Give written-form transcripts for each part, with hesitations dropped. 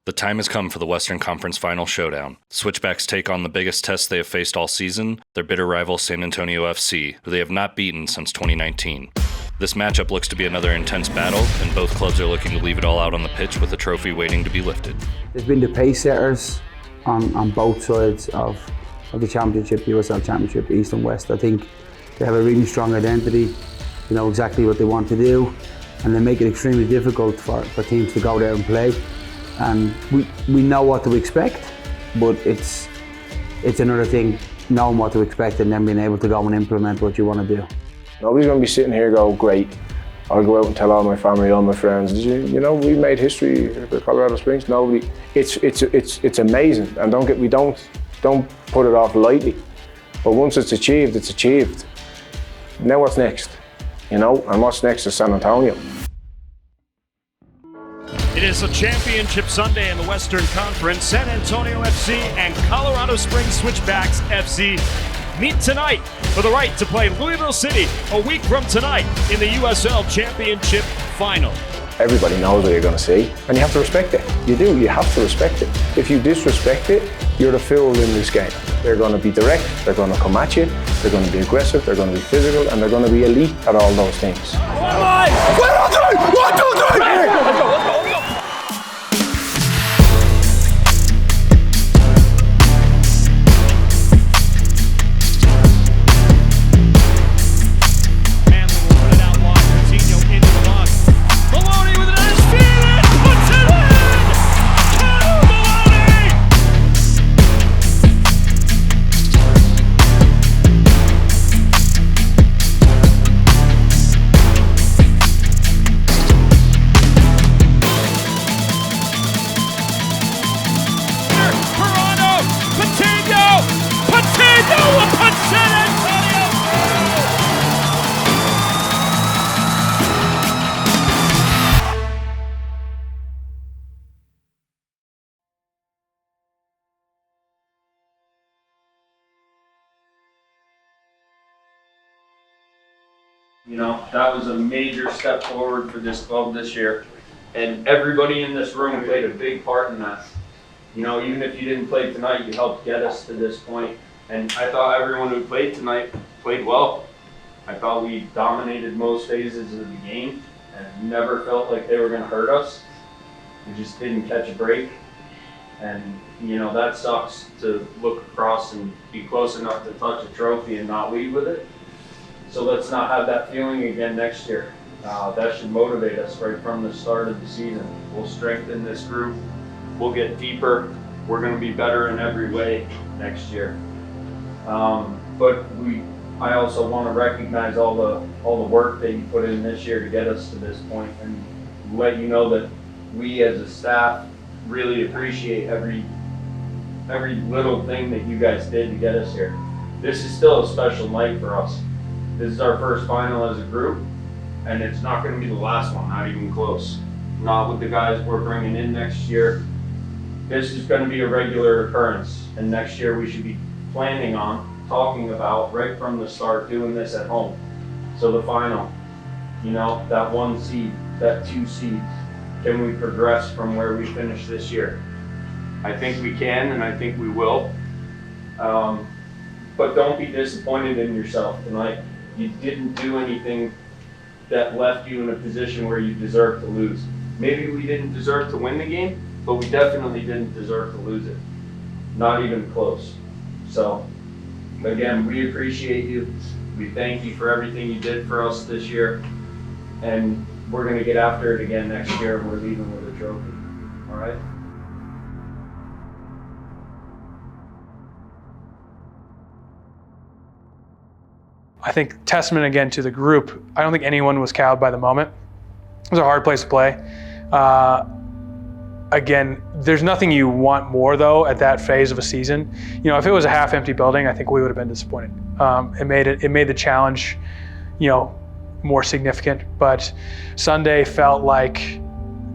The time has come for the Western Conference Final Showdown. Switchbacks take on the biggest test they have faced all season, their bitter rival San Antonio FC, who they have not beaten since 2019. This matchup looks to be another intense battle, and both clubs are looking to leave it all out on the pitch with a trophy waiting to be lifted. There's been the pace setters on both sides of the championship, the USL Championship, East and West. I think they have a really strong identity, they know exactly what they want to do, and they make it extremely difficult for teams to go there and play. And we know what to expect, but it's another thing knowing what to expect and then being able to go and implement what you want to do. Nobody's going to be sitting here going, great, I'll go out and tell all my family, all my friends, you know, we made history for Colorado Springs. Nobody, it's amazing, and we don't put it off lightly. But once it's achieved, it's achieved. Now what's next? You know, and what's next is San Antonio. It is a championship Sunday in the Western Conference. San Antonio FC and Colorado Springs Switchbacks FC meet tonight for the right to play Louisville City a week from tonight in the USL Championship Final. Everybody knows what you're going to see, and you have to respect it. You do, you have to respect it. If you disrespect it, you're the fool in this game. They're going to be direct, they're going to come at you, they're going to be aggressive, they're going to be physical, and they're going to be elite at all those things. You know, that was a major step forward for this club this year, and everybody in this room played a big part in that. You know, even if you didn't play tonight, you helped get us to this point. And I thought everyone who played tonight played well. I thought we dominated most phases of the game and never felt like they were going to hurt us. We just didn't catch a break. And, you know, that sucks to look across and be close enough to touch a trophy and not leave with it. So let's not have that feeling again next year. That should motivate us right from the start of the season. We'll strengthen this group. We'll get deeper. We're going to be better in every way next year. But I also want to recognize all the work that you put in this year to get us to this point, and let you know that we as a staff really appreciate every little thing that you guys did to get us here. This is still a special night for us. This is our first final as a group, and it's not going to be the last one, not even close. Not with the guys we're bringing in next year. This is going to be a regular occurrence, and next year we should be planning on, talking about, right from the start, doing this at home. So the final, you know, that 1 seed, that 2 seed, can we progress from where we finished this year? I think we can, and I think we will. But don't be disappointed in yourself tonight. You didn't do anything that left you in a position where you deserve to lose. Maybe we didn't deserve to win the game, but we definitely didn't deserve to lose it. Not even close. So, again, we appreciate you. We thank you for everything you did for us this year. And we're going to get after it again next year, and we're leaving with a trophy. All right? I think testament again to the group. I don't think anyone was cowed by the moment. It was a hard place to play. Again, there's nothing you want more though at that phase of a season. You know, if it was a half-empty building, I think we would have been disappointed. It made the challenge, you know, more significant. But Sunday felt like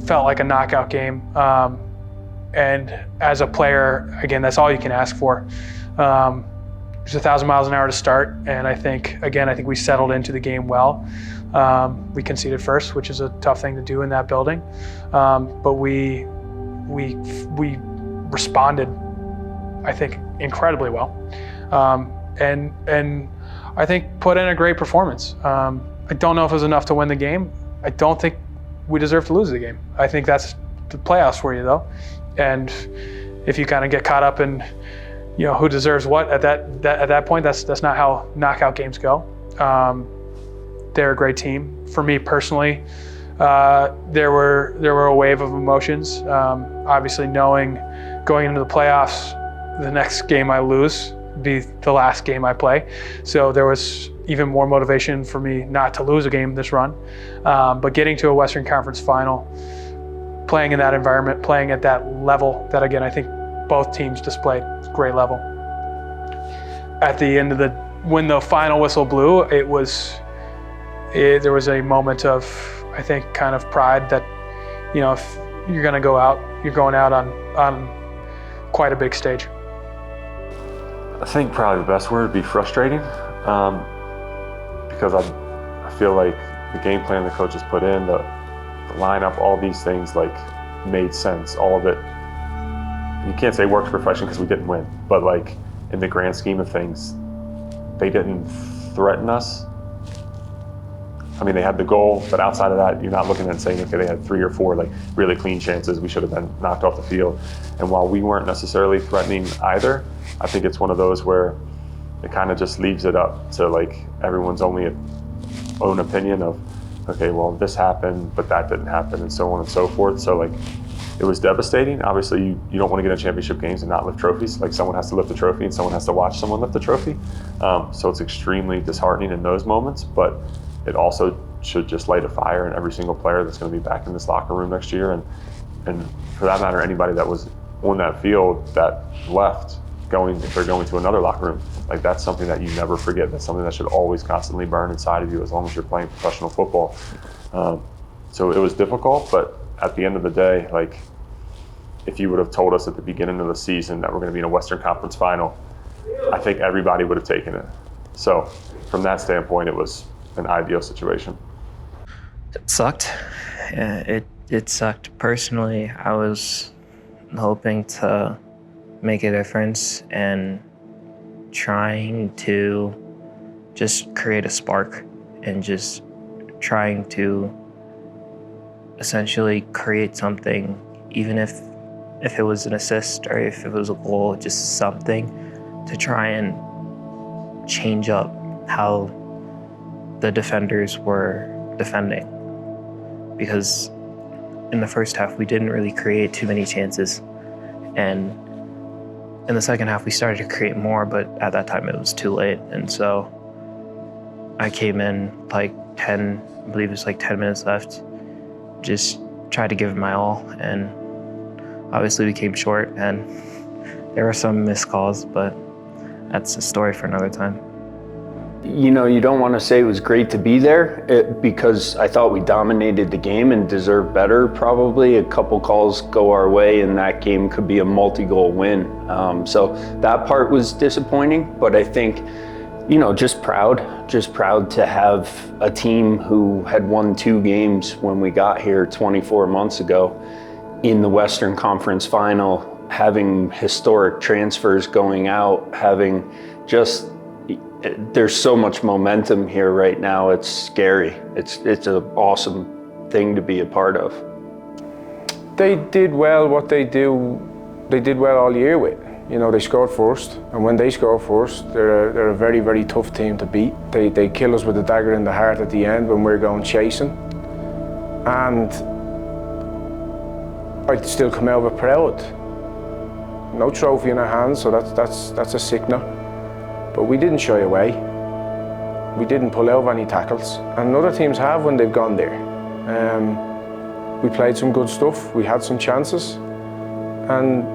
a knockout game. And as a player, again, that's all you can ask for. It was 1,000 miles an hour to start, and I think we settled into the game well. We conceded first, which is a tough thing to do in that building, but we we responded, I think, incredibly well, and I think put in a great performance. I don't know if it was enough to win the game. I don't think we deserve to lose the game. I think that's the playoffs for you, though. And if you kind of get caught up in, who deserves what at that point, that's not how knockout games go. They're a great team. For me personally, there were a wave of emotions. Obviously, knowing going into the playoffs, the next game I lose be the last game I play. So there was even more motivation for me not to lose a game this run. But getting to a Western Conference final, playing in that environment, playing at that level that, again, I think both teams displayed great level. At the end of when the final whistle blew, there was a moment of, I think, kind of pride that, if you're going to go out, you're going out on quite a big stage. I think probably the best word would be frustrating, because I feel like the game plan the coaches put in, the lineup, all these things made sense. All of it, you can't say worked to perfection because we didn't win, but in the grand scheme of things, they didn't threaten us. I mean, they had the goal, but outside of that, you're not looking at saying, okay, they had 3 or 4 really clean chances. We should have been knocked off the field. And while we weren't necessarily threatening either, I think it's one of those where it kind of just leaves it up to everyone's own opinion of, okay, well, this happened, but that didn't happen, and so on and so forth. So it was devastating. Obviously, you don't want to get in championship games and not lift trophies. Someone has to lift the trophy and someone has to watch someone lift the trophy. So it's extremely disheartening in those moments, but it also should just light a fire in every single player that's going to be back in this locker room next year. And for that matter, anybody that was on that field that left, if they're going to another locker room, that's something that you never forget. That's something that should always constantly burn inside of you as long as you're playing professional football. So it was difficult, but at the end of the day, if you would have told us at the beginning of the season that we're going to be in a Western Conference final, I think everybody would have taken it. So from that standpoint, it was an ideal situation. It sucked. It sucked. Personally, I was hoping to make a difference and trying to just create a spark and just trying to essentially create something, even if it was an assist or if it was a goal, just something to try and change up how the defenders were defending. Because in the first half, we didn't really create too many chances. And in the second half, we started to create more, but at that time it was too late. And so I came in 10 minutes left, just tried to give it my all, and obviously we came short, and there were some missed calls, but that's a story for another time. You don't want to say it was great to be there because I thought we dominated the game and deserved better. Probably a couple calls go our way and that game could be a multi-goal win. So that part was disappointing, but I think, just proud to have a team who had won 2 games when we got here 24 months ago in the Western Conference final, having historic transfers going out, having there's so much momentum here right now. It's scary. It's an awesome thing to be a part of. They did well what they do. They did well all year with. They scored first, and when they score first, they're a very, very tough team to beat. They kill us with a dagger in the heart at the end when we're going chasing. And I'd still come out of it proud. No trophy in our hands, so that's a sickener. But we didn't shy away. We didn't pull out of any tackles. And other teams have when they've gone there. We played some good stuff, we had some chances, and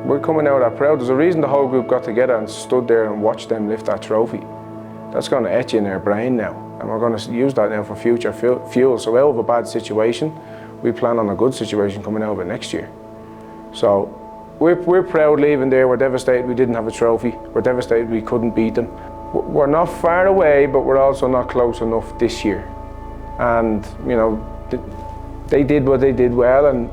we're coming out of that proud. There's a reason the whole group got together and stood there and watched them lift that trophy. That's going to etch in their brain now, and we're going to use that now for future fuel. So out of a bad situation, we plan on a good situation coming out of it next year. So we're proud leaving there. We're devastated we didn't have a trophy. We're devastated we couldn't beat them. We're not far away, but we're also not close enough this year. And they did what they did well, and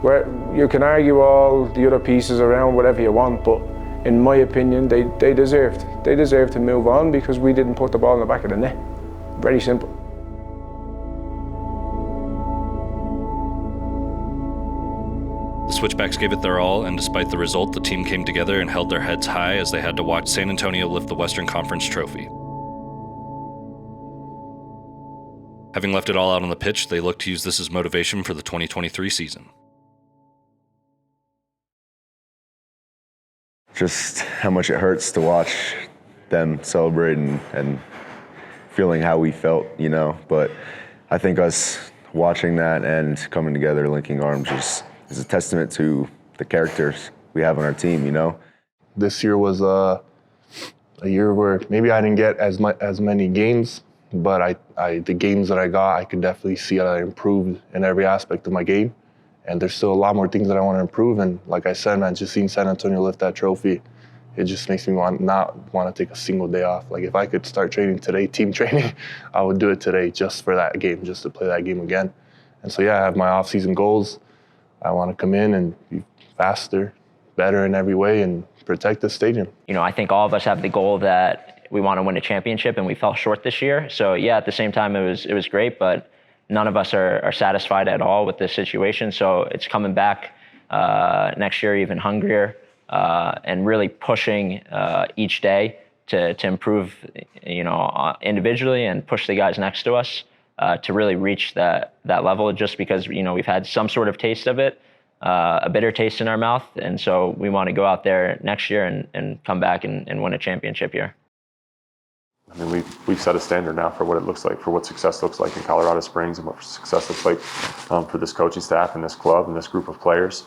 Where you can argue all the other pieces around whatever you want, but in my opinion, they deserved. They deserved to move on because we didn't put the ball in the back of the net. Very simple. The Switchbacks gave it their all, and despite the result, the team came together and held their heads high as they had to watch San Antonio lift the Western Conference trophy. Having left it all out on the pitch, they look to use this as motivation for the 2023 season. Just how much it hurts to watch them celebrate and feeling how we felt, you know. But I think us watching that and coming together, linking arms, is a testament to the characters we have on our team, you know. This year was a year where maybe I didn't get as many games, but the games that I got, I could definitely see that I improved in every aspect of my game. And there's still a lot more things that I want to improve. And like I said, man, just seeing San Antonio lift that trophy, it just makes me not want to take a single day off. Like if I could start training today, team training, I would do it today just for that game, just to play that game again. And so yeah, I have my off-season goals. I want to come in and be faster, better in every way, and protect the stadium. You know, I think all of us have the goal that we want to win a championship, and we fell short this year. So yeah, at the same time, it was great, but none of us are satisfied at all with this situation. So it's coming back next year even hungrier and really pushing each day to improve, you know, individually and push the guys next to us to really reach that level. Just because, you know, we've had some sort of taste of it, a bitter taste in our mouth, and so we want to go out there next year and come back and win a championship here. I mean, we've set a standard now for what it looks like, for what success looks like in Colorado Springs, and what success looks like for this coaching staff and this club and this group of players.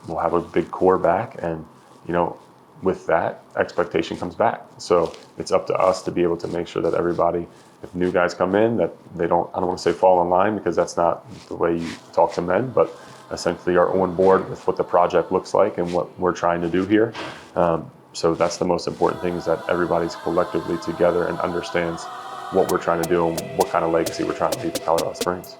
We'll have a big core back, and you know, with that, expectation comes back. So it's up to us to be able to make sure that everybody, if new guys come in, that they don't, I don't want to say fall in line, because that's not the way you talk to men, but essentially are on board with what the project looks like and what we're trying to do here. So that's the most important thing, is that everybody's collectively together and understands what we're trying to do and what kind of legacy we're trying to leave in Colorado Springs.